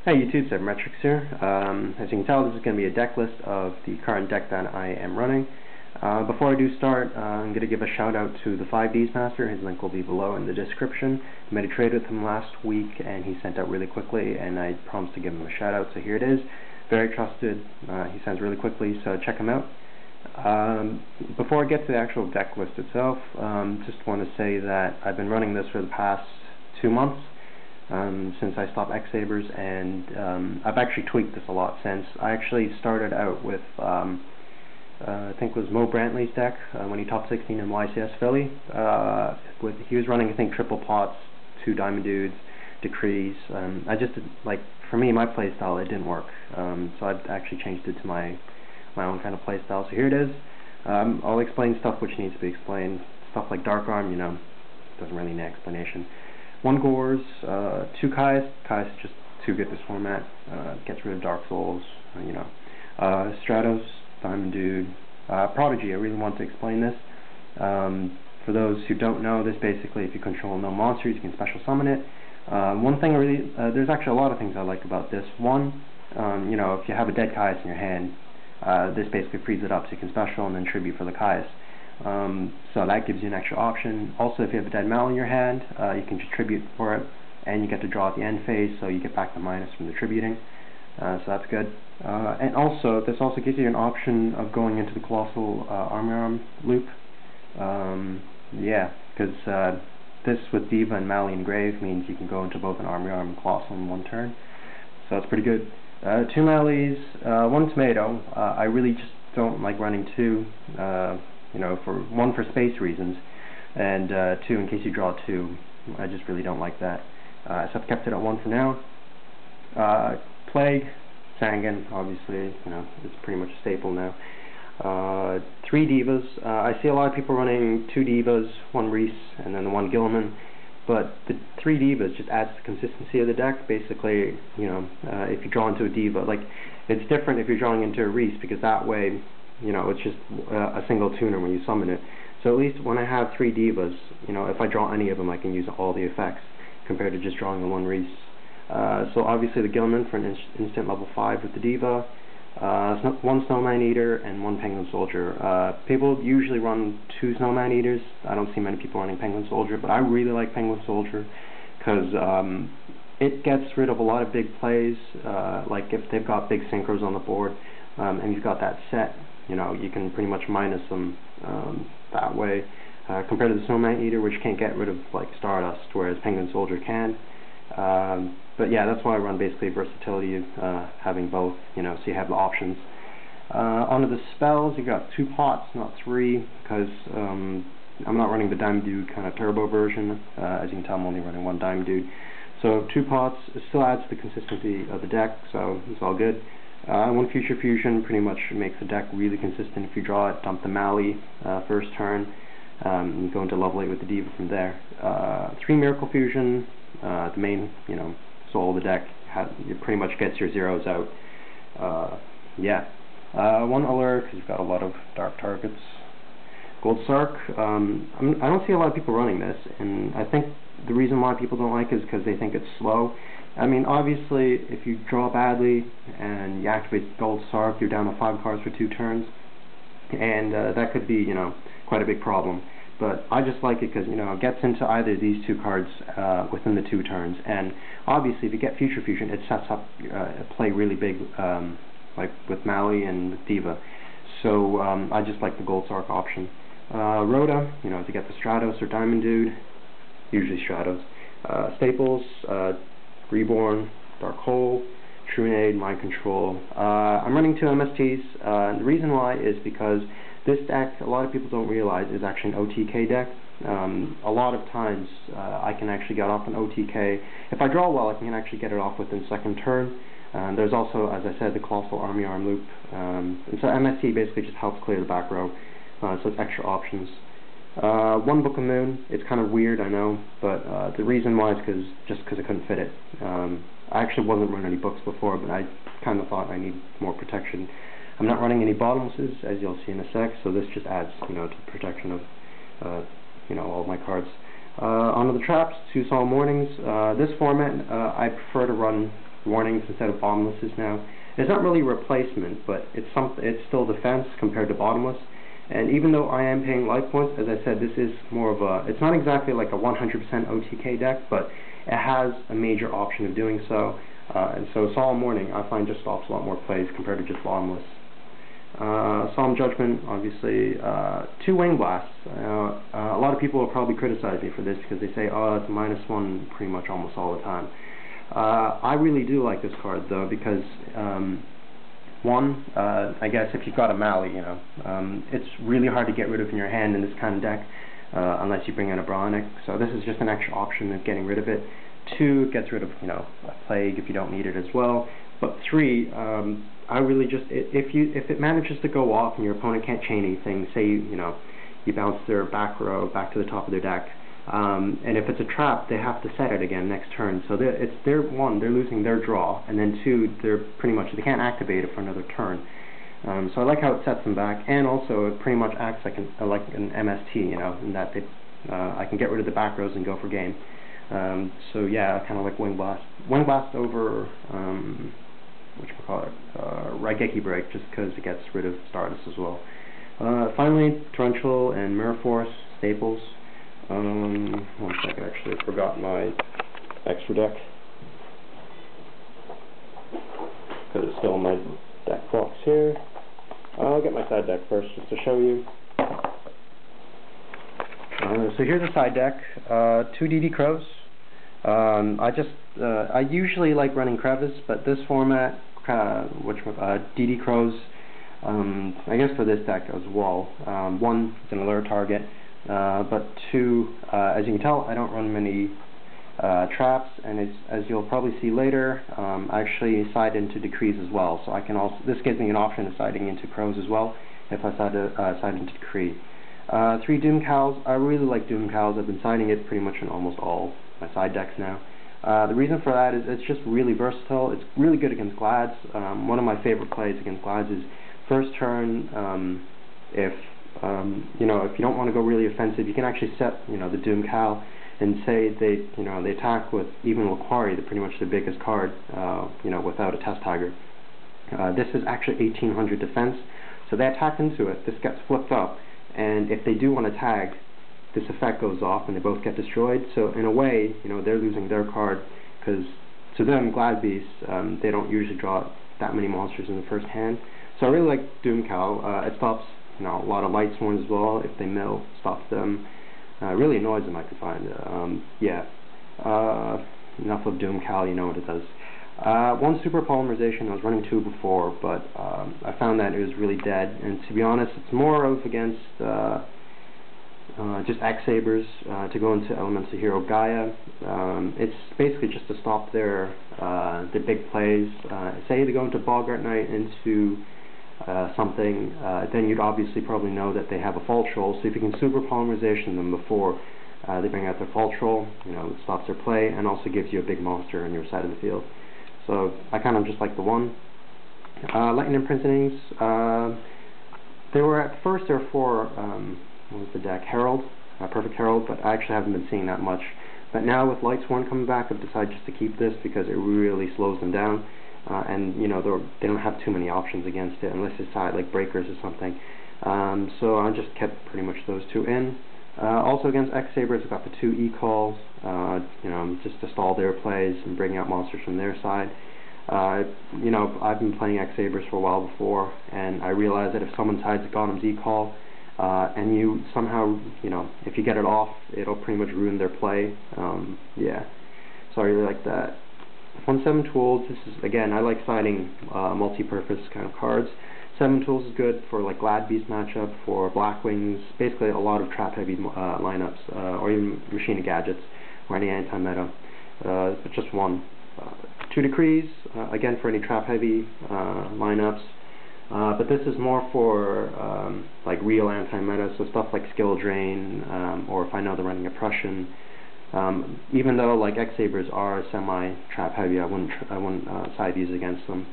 Hey YouTube, Cybermetrics here. As you can tell, this is going to be a deck list of the current deck that I am running. Before I do start, I'm going to give a shout out to the 5Ds Master. His link will be below in the description. I made a trade with him last week and he sent out really quickly, and I promised to give him a shout out, so here it is. Very trusted, he sends really quickly, so check him out. Before I get to the actual deck list itself, just want to say that I've been running this for the past 2 months. Since I stopped X-Sabers, and I've actually tweaked this a lot since. I actually started out with, I think it was Mo Brantley's deck, when he top 16 in YCS Philly. He was running, I think, triple pots, 2 Diamond Dudes, Decrees. I just, for me, my playstyle, it didn't work. So I've actually changed it to my own kind of playstyle. So here it is. I'll explain stuff which needs to be explained. Stuff like Dark Arm, doesn't really need explanation. 1 Gorz, 2 Caius. Caius is just too good this format. Gets rid of Dark Souls, Stratos, Diamond Dude. Prodigy, I really want to explain this. For those who don't know, this basically, if you control no monsters, you can special summon it. One thing there's actually a lot of things I like about this. One, if you have a dead Caius in your hand, this basically frees it up so you can special and then tribute for the Caius. So that gives you an extra option. Also, if you have a dead Mal in your hand, you can just tribute for it, and you get to draw at the end phase, so you get back the minus from the tributing. So that's good. And also, this also gives you an option of going into the Colossal Army Arm loop. Because this with Diva and Mali and Grave means you can go into both an Army Arm and Colossal in 1 turn. So that's pretty good. 2 Malis, 1 Tomato. I really just don't like running 2. For 1 for space reasons, and 2 in case you draw 2. I just really don't like that. So I've kept it at 1 for now. Plague, Sangan, obviously, it's pretty much a staple now. 3 Divas. I see a lot of people running 2 Divas, 1 Reese, and then the 1 Gillman. But the 3 Divas just adds the consistency of the deck. Basically, if you draw into a Diva, it's different if you're drawing into a Reese, because that way, it's just a single tuner when you summon it. So at least when I have 3 Divas, if I draw any of them, I can use all the effects, compared to just drawing the 1 Reese. So obviously the Gillman for an instant level 5 with the Diva, 1 Snowman Eater, and 1 Penguin Soldier. People usually run 2 Snowman Eaters. I don't see many people running Penguin Soldier, but I really like Penguin Soldier, because it gets rid of a lot of big plays, like if they've got big synchros on the board, and you've got that set, you can pretty much minus them that way, compared to the Snowman Eater, which can't get rid of Stardust, whereas Penguin Soldier can. But yeah, that's why I run basically versatility of having both, so you have the options. Onto the spells, you got 2 pots, not 3, because I'm not running the Diamond Dude kind of turbo version. As you can tell, I'm only running 1 Diamond Dude. So 2 pots, it still adds the consistency of the deck, so it's all good. 1 Future Fusion pretty much makes the deck really consistent. If you draw it, dump the Mali first turn, and you go into level 8 with the Diva from there. 3 Miracle Fusion, the main, soul of the deck. It pretty much gets your zeros out. 1 Allure, because you've got a lot of dark targets. Gold Sarc, I don't see a lot of people running this, and I think the reason why people don't like it is because they think it's slow. I mean, obviously, if you draw badly and you activate Gold Sarc, you're down to 5 cards for 2 turns, and that could be, quite a big problem. But I just like it because, it gets into either of these 2 cards within the 2 turns, and obviously, if you get Future Fusion, it sets up a play really big, like with Mali and Diva. So I just like the Gold Sarc option. Rhoda, to get the Stratos or Diamond Dude, usually Stratos. Staples, Reborn, Dark Hole, Trunade, Mind Control. I'm running 2 MSTs. The reason why is because this deck, a lot of people don't realize, is actually an OTK deck. A lot of times I can actually get off an OTK. If I draw well, I can actually get it off within 2nd turn. There's also, as I said, the Colossal Army Arm loop. And so MST basically just helps clear the back row. So it's extra options. 1 Book of Moon, it's kind of weird, I know, but the reason why is just because I couldn't fit it. I actually wasn't running any books before, but I kind of thought I need more protection. I'm not running any bottomlesses, as you'll see in a sec, so this just adds, to the protection of, all of my cards. Onto the traps, 2 Solemn Warnings. This format, I prefer to run Warnings instead of Bottomlesses now. It's not really a replacement, but it's still defense compared to Bottomless. And even though I am paying life points, as I said, this is more of a, it's not exactly like a 100% OTK deck, but it has a major option of doing so. And so Solemn Warning, I find, just stops a lot more plays compared to just Bottomless. Solemn Judgment, obviously, 2 Wing Blasts. A lot of people will probably criticize me for this because they say, oh, it's -1 pretty much almost all the time. I really do like this card, though, because one, I guess if you've got a Mally, you know, it's really hard to get rid of in your hand in this kind of deck, unless you bring in a Bronic. So this is just an extra option of getting rid of it. 2, it gets rid of, you know, a Plague if you don't need it as well. But 3, I really just, if it manages to go off and your opponent can't chain anything, say you know you bounce their back row back to the top of their deck, and if it's a trap, they have to set it again next turn. So they're losing their draw, and then 2, they're pretty much, they can't activate it for another turn. So I like how it sets them back, and also it pretty much acts like an MST, you know, in that I can get rid of the back rows and go for game. So yeah, I kind of like Wing Blast. Wing Blast over Raigeki Break, just because it gets rid of Stratos as well. Finally, Torrential and Mirror Force staples. One second, actually, I forgot my extra deck because it's still in my deck box here. I'll get my side deck first just to show you. So here's the side deck. 2 DD Crows. I usually like running Crevice, but this format, DD Crows, I guess for this deck as well. 1, it's an allure target, but 2, as you can tell, I don't run many traps, and as you'll probably see later, I actually side into Decrees as well. So I can also, this gives me an option of siding into Crows as well if I side into Decree. 3 Doom Cows. I really like Doom Cows. I've been siding it pretty much in almost all my side decks now. The reason for that is it's just really versatile. It's really good against Glads. One of my favorite plays against Glads is first turn. If you know, if you don't want to go really offensive, you can actually set, you know, the Doom Cow and say they attack with even Laquari, pretty much the biggest card, you know, without a Test Tiger. This is actually 1800 defense, so they attack into it. This gets flipped up, and if they do want to tag, this effect goes off and they both get destroyed. So in a way, you know, they're losing their card, because to them, Glad Beasts, they don't usually draw that many monsters in the first hand. So I really like Doom Cow. It stops, you know, a lot of Light Sworns as well. If they mill, stops them. Really annoys them, I can find. Yeah. Enough of Doom Cow, you know what it does. 1 Super Polymerization. I was running 2 before, but I found that it was really dead. And to be honest, it's more of against just X-Sabers to go into Elemental Hero Gaia. It's basically just to stop their big plays. Say they go into Boggart Knight, into something, then you'd obviously probably know that they have a Fault Troll. So if you can Super Polymerization them before they bring out their Fault Troll, you know, it stops their play and also gives you a big monster on your side of the field. So I kind of just like the 1. Lightning Imprisonings. They were at first there for what was the deck? Herald, Perfect Herald, but I actually haven't been seeing that much. But now with Light Sworn coming back, I've decided just to keep this because it really slows them down, and you know they don't have too many options against it unless it's side like Breakers or something. So I just kept pretty much those 2 in. Also against X-Sabers, I've got the 2 E-Calls, you know, just to stall their plays and bring out monsters from their side. You know, I've been playing X-Sabers for a while before, and I realized that if someone sides Gotham's E-Call, and you somehow, you know, if you get it off, it'll pretty much ruin their play. Yeah, so I really like that. 1/7 Tools. This is, again, I like siding multi-purpose kind of cards. 7 Tools is good for like Glad Beast matchup, for Blackwings, basically a lot of trap-heavy lineups, or even Machine of Gadgets, or any anti-meta. But just 1. 2 Decrees, again for any trap-heavy lineups. But this is more for like real anti-meta, so stuff like Skill Drain, or if I know they're running Oppression. Even though like X-Sabers are semi-trap heavy, I wouldn't side these against them.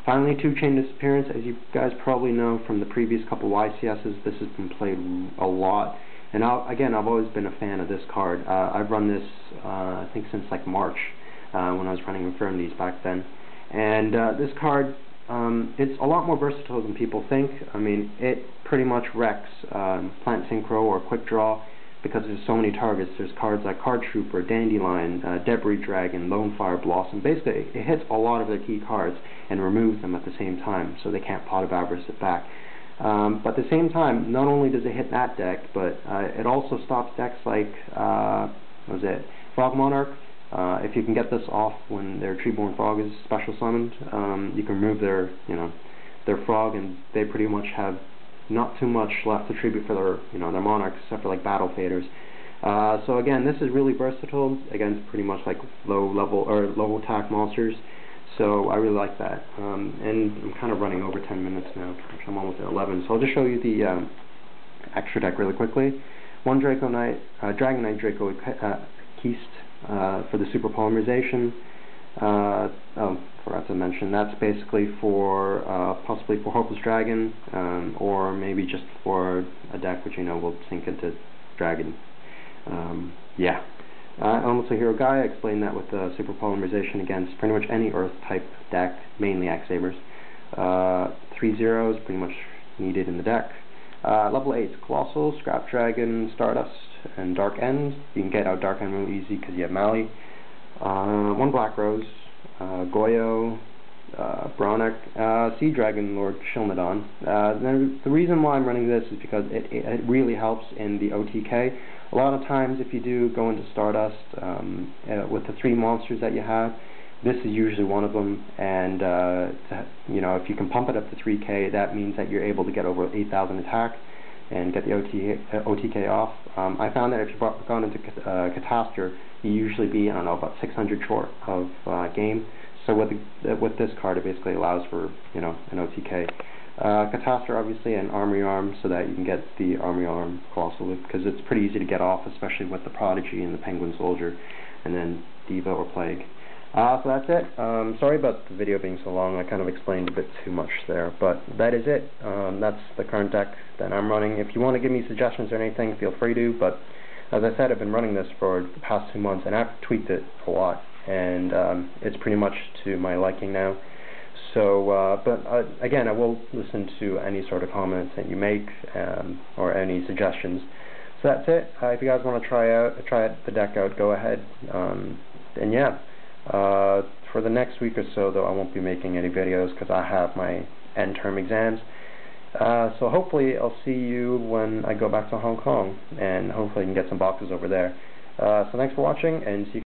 Finally, 2 Chain Disappearance. As you guys probably know from the previous couple YCSs, this has been played a lot. And again, I've always been a fan of this card. I've run this I think since like March. when I was running Infernals back then. And this card, it's a lot more versatile than people think. I mean, it pretty much wrecks Plant Synchro or Quick Draw because there's so many targets. There's cards like Card Trooper, Dandelion, Debris Dragon, Lone Fire Blossom. Basically, it hits a lot of their key cards and removes them at the same time, so they can't Pot of Avarice it back. But at the same time, not only does it hit that deck, but it also stops decks like, what was it, Frog Monarch. If you can get this off when their Treeborn Frog is special summoned, you can remove their, their Frog, and they pretty much have not too much left to tribute for their, their Monarchs, except for like Battle Faders. So again, this is really versatile against pretty much like low level or low attack monsters. So I really like that. And I'm kind of running over 10 minutes now. Actually, I'm almost at 11. So I'll just show you the extra deck really quickly. One Draco Knight, Dragon Knight Draco Keist for the super polymerization. Oh, forgot to mention, that's basically for possibly for Hopeless Dragon, or maybe just for a deck which will sink into Dragon. Yeah. Almost a Hero Guy, I explained that with the super polymerization against pretty much any Earth type deck, mainly X-Sabers. 3 zeros, pretty much needed in the deck. Level 8, Colossal, Scrap Dragon, Stardust, and Dark End. You can get out Dark End really easy because you have Mali. 1 Black Rose, Goyo, Bronek, Sea Dragon Lord Shilmadon. The reason why I'm running this is because it really helps in the OTK. A lot of times if you do go into Stardust with the 3 monsters that you have, this is usually one of them, and if you can pump it up to 3k, that means that you're able to get over 8,000 attack and get the OTK off. I found that if you've gone into Catastor, you usually be, I don't know, about 600 short of game. So with this card, it basically allows for, an OTK. Catastor, obviously, and Armory Arm, so that you can get the Armory Arm Colossal, because it's pretty easy to get off, especially with the Prodigy and the Penguin Soldier, and then Diva or Plague. So that's it. Sorry about the video being so long. I kind of explained a bit too much there, but that is it. That's the current deck that I'm running. If you want to give me suggestions or anything, feel free to, but as I said, I've been running this for the past 2 months, and I've tweaked it a lot, and it's pretty much to my liking now. So, again, I will listen to any sort of comments that you make, or any suggestions. So that's it. If you guys want to try the deck out, go ahead. And yeah, for the next week or so, though, I won't be making any videos because I have my end term exams. So hopefully I'll see you when I go back to Hong Kong, and hopefully I can get some boxes over there. So thanks for watching, and see you.